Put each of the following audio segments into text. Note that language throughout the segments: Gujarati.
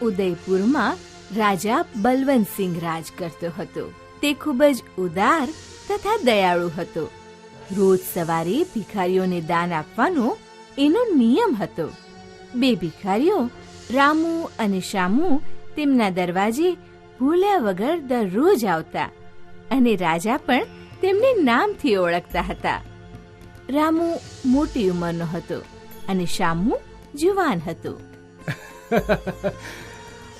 ઉદયપુરમાં રાજા બલવંતસિંહ રાજ કરતો હતો. તે ખૂબ જ ઉદાર તથા દયાળુ હતો. રોજ સવારે ભિખારીઓને દાન આપવાનો એનો નિયમ હતો. બે ભિખારીઓ રામુ અને શામુ તેમના દરવાજે ભૂલ્યા વગર દરરોજ આવતા અને રાજા પણ તેમને નામથી ઓળખતા હતા. રામુ મોટી ઉંમરનો હતો અને શામુ જુવાન હતો.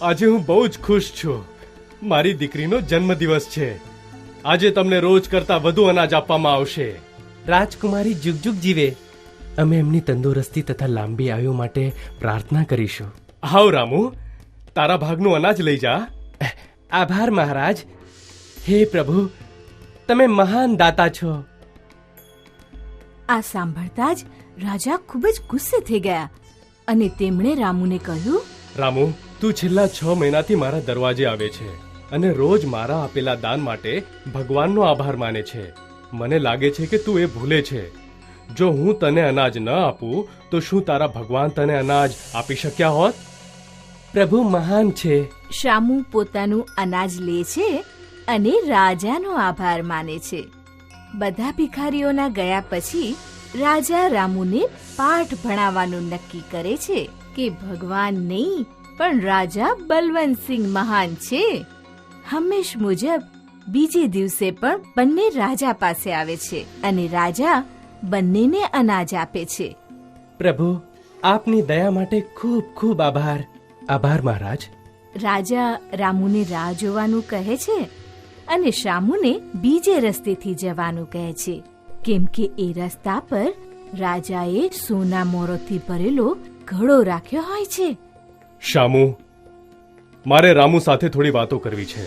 આજે હું બહુ જ ખુશ છું. મારી દીકરીનો જન્મદિવસ છે. આજે તમને રોજ કરતા વધુ અનાજ આપવામાં આવશે. રાજકુમારી જુગ જુગ જીવે. અમે એમની તંદુરસ્તી તથા લાંબી આયુ માટે પ્રાર્થના કરીશું. આવ રામુ, તારા ભાગનું અનાજ લઈ જા. આભાર મહારાજ. હે પ્રભુ, તમે મહાન દાતા છો. આ સાંભળતા જ રાજા ખૂબ જ ગુસ્સે થઈ ગયા અને તેમણે રામુને કહ્યું, રામુ, તું છેલ્લા 6 મહિનાથી મારા દરવાજે આવે છે અને રોજ મારા આપેલા દાન માટે ભગવાનનો આભાર માને છે. મને લાગે છે કે તું એ ભૂલે છે. જો હું તને અનાજ ન આપું તો શું તારા ભગવાન તને અનાજ આપી શક્યા હોત? પ્રભુ મહાન છે. શામુ પોતાનું અનાજ લે છે અને રાજાનો આભાર માને છે. બધા ભિખારીઓના ગયા પછી રાજા રામુને પાઠ ભણાવવાનું નક્કી કરે છે કે ભગવાન નહીં પણ રાજા બલવંતસિંહ મહાન છે. હંમેશ મુજબ બીજે દિવસે પણ બંને રાજા પાસે આવે છે અને રાજા બંનેને અનાજ આપે છે. પ્રભુ, આપની દયા માટે ખૂબ ખૂબ આભાર. આભાર મહારાજ. રાજા રામુને રાહ જોવાનું કહે છે અને શામુને બીજે રસ્તેથી જવાનું કહે છે, કેમ કે એ રસ્તા પર રાજાએ સોના મોરોથી ભરેલો ઘડો રાખ્યો હોય છે. શામુ, મારે રામુ સાથે થોડી વાતો કરવી છે,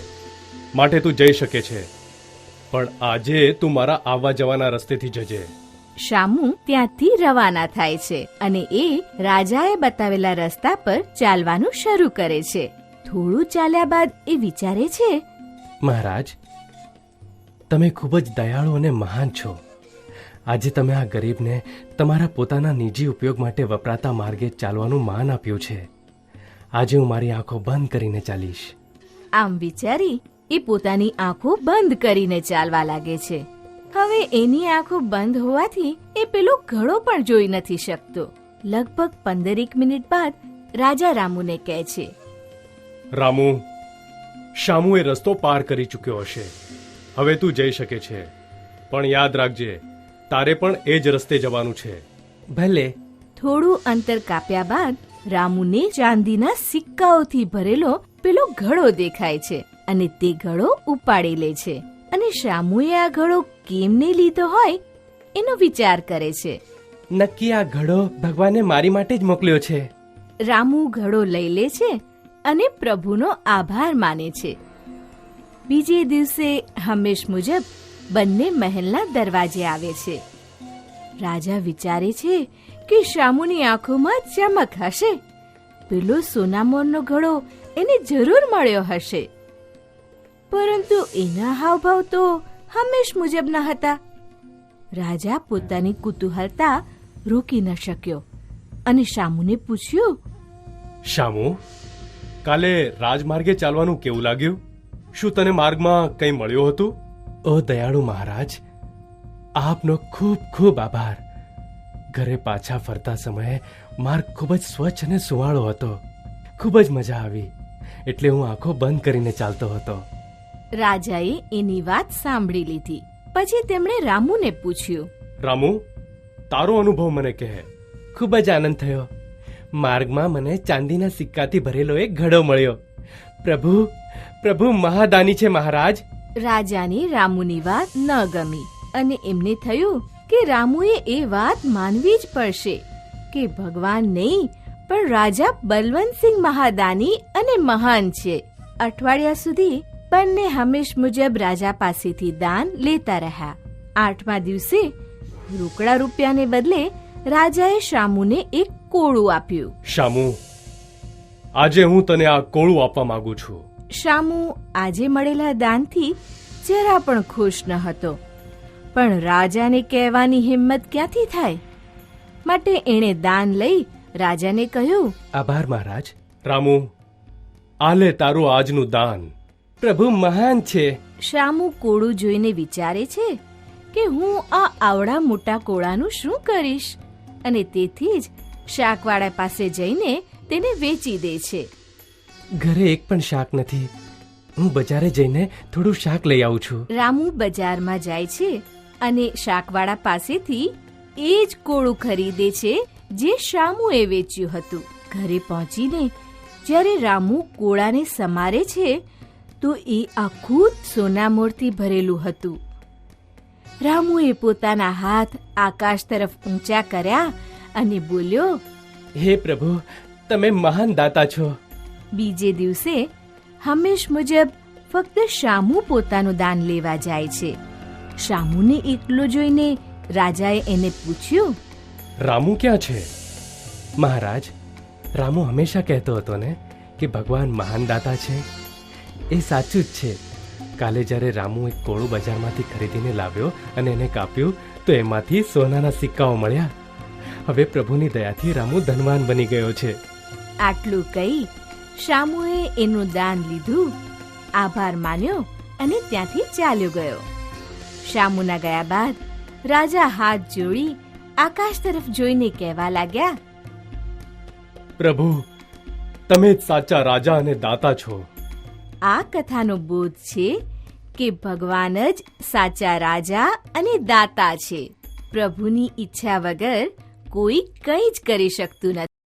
માટે તું જઈ શકે છે. પણ આજે તું મારા આવવા જવાના રસ્તેથી જજે. શામુ ત્યાંથી રવાના થાય છે અને એ રાજાએ બતાવેલા રસ્તા પર ચાલવાનું શરૂ કરે છે. થોડું ચાલ્યા બાદ એ વિચારે છે, મહારાજ, તમે ખૂબ જ દયાળુ અને મહાન છો. આજે તમે આ ગરીબને તમારા પોતાના નિજી ઉપયોગ માટે વપરાતા માર્ગે ચાલવાનું માન આપ્યું છે. આજે હું મારી આંખો બંધ કરીને ચાલીશ. આમ વિચારી એ પોતાની આંખો બંધ કરીને ચાલવા લાગે છે. હવે એની આંખો બંધ હોવાથી એ પેલો ઘડો પણ જોઈ નથી શકતો. લગભગ 15 મિનિટ બાદ રાજા રામુને કહે છે, રામુ, શામુ એ રસ્તો પાર કરી ચૂક્યો હશે. હવે તું જઈ શકે છે. પણ યાદ રાખજે, તારે પણ એ જ રસ્તે જવાનું છે. ભલે. થોડું અંતર કાપ્યા બાદ રામુને ચાંદીના સિક્કાઓથી ભરેલો પેલો ઘડો દેખાય છે અને તે ઘડો ઉપાડી લે છે અને શામુએ આ ઘડો કેમને લીધો હોય એનો વિચાર કરે છે. નક્કી આ ઘડો ભગવાને મારી માટે જ મોકલ્યો છે. રામુ ઘડો લઈ લે છે અને પ્રભુનો આભાર માને છે. બીજે દિવસે હંમેશ મુજબ બંને મહેલના દરવાજે આવે છે. રાજા વિચારે છે કે શામુની આંખોમાં ચમક હશે. પેલો સોનામોરનો ઘડો એને જરૂર મળ્યો હશે. પરંતુ એના હાવભાવ તો હંમેશ મુજબ ન હતા. રાજા પોતાની કુતૂહલતા રોકી ન શક્યો અને શામુને પૂછ્યું, શામુ, કાલે રાજમાર્ગે ચાલવાનું કેવું લાગ્યું? શું તને માર્ગમાં કંઈ મળ્યું હતું? ઓ દયાળુ મહારાજ, આપનો ખૂબ ખૂબ આભાર. ઘરે પાછા ફરતા સમયે માર્ગ ખૂબ જ સ્વચ્છ અને સુવાળો હતો. ખૂબ જ મજા આવી, એટલે હું આંખો બંધ કરીને ચાલતો હતો. રાજાએ એની વાત સાંભળી લીધી. પછી તેમણે રામુને પૂછ્યું, રામુ, તારો અનુભવ મને કહે. ખૂબ જ આનંદ થયો. માર્ગમાં મને ચાંદીના સિક્કાથી ભરેલો એક ઘડો મળ્યો. પ્રભુ મહાદાની છે મહારાજ. રાજાની રામુની વાત ન ગમી અને એમને થયું કે રામુએ એ વાત માનવી જ પડશે કે ભગવાન નહીં પણ રાજા બલવંતસિંહ મહાદાની અને મહાન છે. અઠવાડિયા સુધી બંને હંમેશ મુજબ રાજા પાસેથી દાન લેતા રહ્યા. 8મા દિવસે રોકડા રૂપિયાને બદલે રાજાએ શામુને એક કોળું આપ્યું. શામુ, આજે હું તને આ કોળું આપવા માંગુ છું. શામુ આજે મળેલા દાનથી જરા પણ ખુશ ન હતો, પણ રાજાને કહેવાની હિંમત ક્યાંથી થાય? માટે એણે દાન લઈ રાજાને કહ્યું, આભાર મહારાજ. રામુ, આલે તારું આજનું દાન. પ્રભુ મહાન છે. શામુ કોળું જોઈને વિચારે છે કે હું આ આવડા મોટા કોળાનું શું કરીશ, અને તેથી જ શાકવાળા પાસે જઈને તેને વેચી દે છે. ઘરે એક પણ શાક નથી. હું બજારે જઈને થોડું શાક લઈ આવું છું. રામુ બજારમાં જાય છે અને શાકવાળા પાસેથી એ જ કોળું ખરીદે છે જે શામુએ વેચ્યું હતું. ઘરે પહોંચીને જ્યારે રામુ કોળાને સમારે છે તો એ આખું સોનામોરથી ભરેલું હતું. રામુએ પોતાના હાથ આકાશ તરફ ઊંચા કર્યા અને બોલ્યો, હે પ્રભુ, તમે મહાન દાતા છો. બીજે દિવસે હંમેશ મુજબ ફક્ત શામુ પોતાનું દાન લેવા જાય છે. શામુને એકલો જોઈને રાજાએ એને પૂછ્યું, રામુ ક્યાં છે? મહારાજ, રામુ હંમેશા કહેતો હતો ને કે ભગવાન મહાન દાતા છે. એ સાચું જ છે. કાલે જ્યારે રામુ એક કોળું બજારમાંથી ખરીદીને લાવ્યો અને એને કાપ્યું તો એમાંથી સોનાના સિક્કાઓ મળ્યા. હવે પ્રભુની દયાથી રામુ ધનવાન બની ગયો છે. આટલું કહી શામુએ એનું દાન લીધું, આભાર માન્યો અને ત્યાંથી ચાલ્યો ગયો. શામુના ગયા બાદ રાજા હાથ જોડી આકાશ તરફ જોઈને કહેવા લાગ્યા, પ્રભુ, તમે જ સાચા રાજા અને દાતા છો. આ કથાનો બોધ છે કે ભગવાન જ સાચા રાજા અને દાતા છે. પ્રભુની ઈચ્છા વગર કોઈ કંઈ જ કરી શકતું નથી.